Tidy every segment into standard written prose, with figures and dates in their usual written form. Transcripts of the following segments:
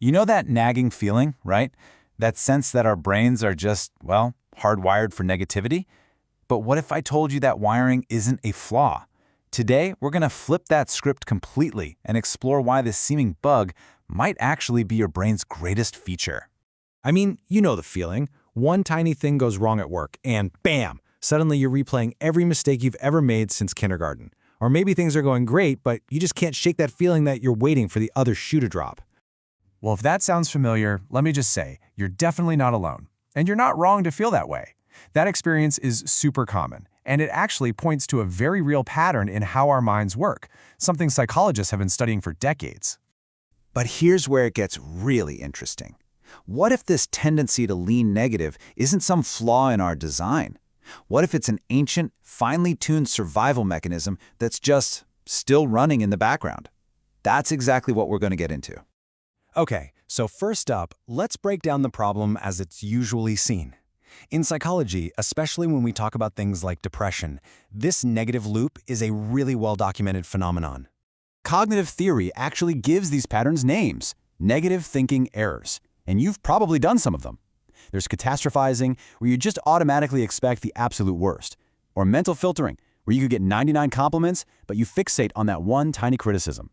You know that nagging feeling, right? That sense that our brains are just, well, hardwired for negativity? But what if I told you that wiring isn't a flaw? Today, we're going to flip that script completely and explore why this seeming bug might actually be your brain's greatest feature. I mean, you know the feeling. One tiny thing goes wrong at work, and bam! Suddenly you're replaying every mistake you've ever made since kindergarten. Or maybe things are going great, but you just can't shake that feeling that you're waiting for the other shoe to drop. Well, if that sounds familiar, let me just say, you're definitely not alone. And you're not wrong to feel that way. That experience is super common, and it actually points to a very real pattern in how our minds work, something psychologists have been studying for decades. But here's where it gets really interesting. What if this tendency to lean negative isn't some flaw in our design? What if it's an ancient, finely tuned survival mechanism that's just still running in the background? That's exactly what we're going to get into. Okay, so first up, let's break down the problem as it's usually seen. In psychology, especially when we talk about things like depression, this negative loop is a really well-documented phenomenon. Cognitive theory actually gives these patterns names, negative thinking errors, and you've probably done some of them. There's catastrophizing, where you just automatically expect the absolute worst, or mental filtering, where you could get 99 compliments, but you fixate on that one tiny criticism.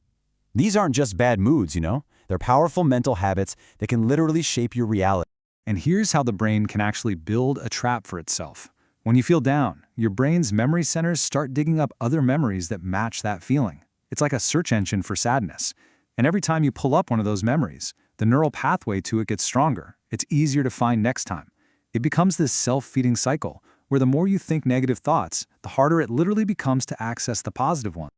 These aren't just bad moods, you know? They're powerful mental habits that can literally shape your reality. And here's how the brain can actually build a trap for itself. When you feel down, your brain's memory centers start digging up other memories that match that feeling. It's like a search engine for sadness. And every time you pull up one of those memories, the neural pathway to it gets stronger. It's easier to find next time. It becomes this self-feeding cycle, where the more you think negative thoughts, the harder it literally becomes to access the positive ones.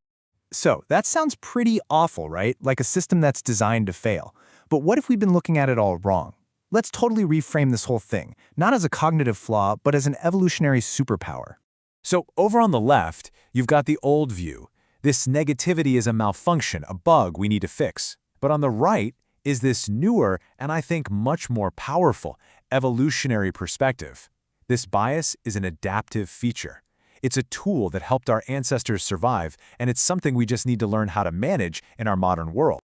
So that sounds pretty awful, right? Like a system that's designed to fail. But what if we've been looking at it all wrong? Let's totally reframe this whole thing, not as a cognitive flaw, but as an evolutionary superpower. So over on the left, you've got the old view. This negativity is a malfunction, a bug we need to fix. But on the right is this newer, and I think much more powerful, evolutionary perspective. This bias is an adaptive feature. It's a tool that helped our ancestors survive, and it's something we just need to learn how to manage in our modern world.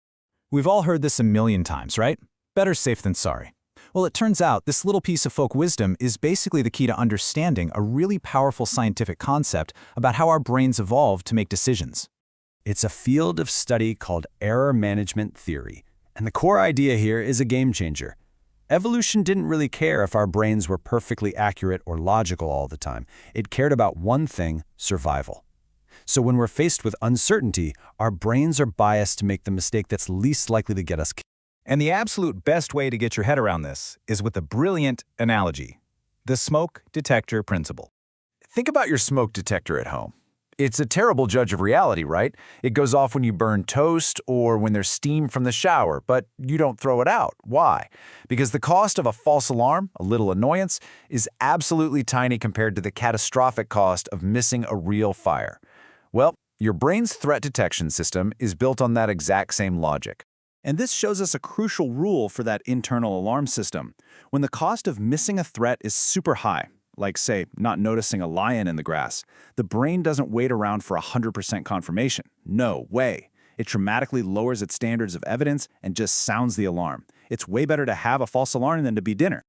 We've all heard this a million times, right? Better safe than sorry. Well, it turns out this little piece of folk wisdom is basically the key to understanding a really powerful scientific concept about how our brains evolved to make decisions. It's a field of study called error management theory, and the core idea here is a game changer. Evolution didn't really care if our brains were perfectly accurate or logical all the time. It cared about one thing: survival. So when we're faced with uncertainty, our brains are biased to make the mistake that's least likely to get us killed. And the absolute best way to get your head around this is with a brilliant analogy: the smoke detector principle. Think about your smoke detector at home. It's a terrible judge of reality, right? It goes off when you burn toast or when there's steam from the shower, but you don't throw it out. Why? Because the cost of a false alarm, a little annoyance, is absolutely tiny compared to the catastrophic cost of missing a real fire. Well, your brain's threat detection system is built on that exact same logic. And this shows us a crucial rule for that internal alarm system. When the cost of missing a threat is super high, like, say, not noticing a lion in the grass, the brain doesn't wait around for 100% confirmation. No way. It dramatically lowers its standards of evidence and just sounds the alarm. It's way better to have a false alarm than to be dinner.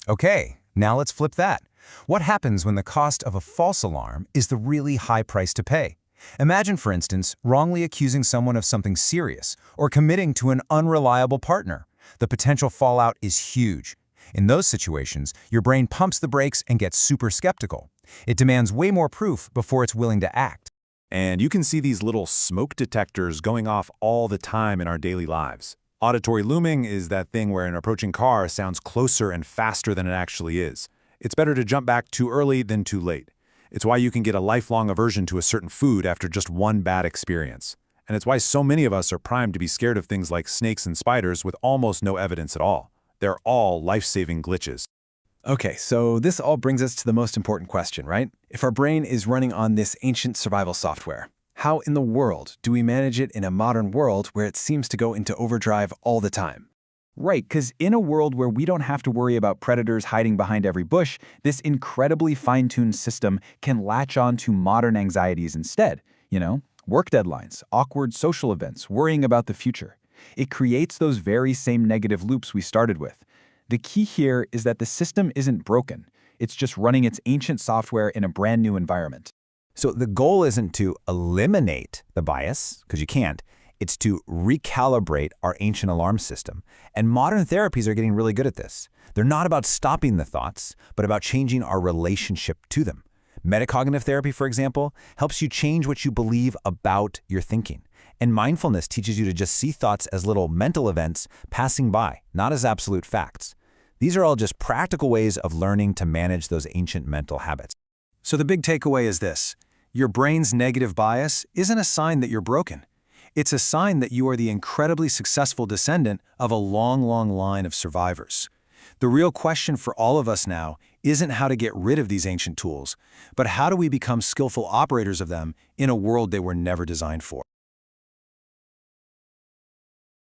Okay, now let's flip that. What happens when the cost of a false alarm is the really high price to pay? Imagine, for instance, wrongly accusing someone of something serious or committing to an unreliable partner. The potential fallout is huge. In those situations, your brain pumps the brakes and gets super skeptical. It demands way more proof before it's willing to act. And you can see these little smoke detectors going off all the time in our daily lives. Auditory looming is that thing where an approaching car sounds closer and faster than it actually is. It's better to jump back too early than too late. It's why you can get a lifelong aversion to a certain food after just one bad experience. And it's why so many of us are primed to be scared of things like snakes and spiders with almost no evidence at all. They're all life-saving glitches. Okay, so this all brings us to the most important question, right? If our brain is running on this ancient survival software, how in the world do we manage it in a modern world where it seems to go into overdrive all the time? Right, because in a world where we don't have to worry about predators hiding behind every bush, this incredibly fine-tuned system can latch on to modern anxieties instead. You know, work deadlines, awkward social events, worrying about the future. It creates those very same negative loops we started with. The key here is that the system isn't broken. It's just running its ancient software in a brand new environment. So the goal isn't to eliminate the bias, because you can't. It's to recalibrate our ancient alarm system. And modern therapies are getting really good at this. They're not about stopping the thoughts, but about changing our relationship to them. Metacognitive therapy, for example, helps you change what you believe about your thinking. And mindfulness teaches you to just see thoughts as little mental events passing by, not as absolute facts. These are all just practical ways of learning to manage those ancient mental habits. So the big takeaway is this. Your brain's negative bias isn't a sign that you're broken. It's a sign that you are the incredibly successful descendant of a long, long line of survivors. The real question for all of us now isn't how to get rid of these ancient tools, but how do we become skillful operators of them in a world they were never designed for.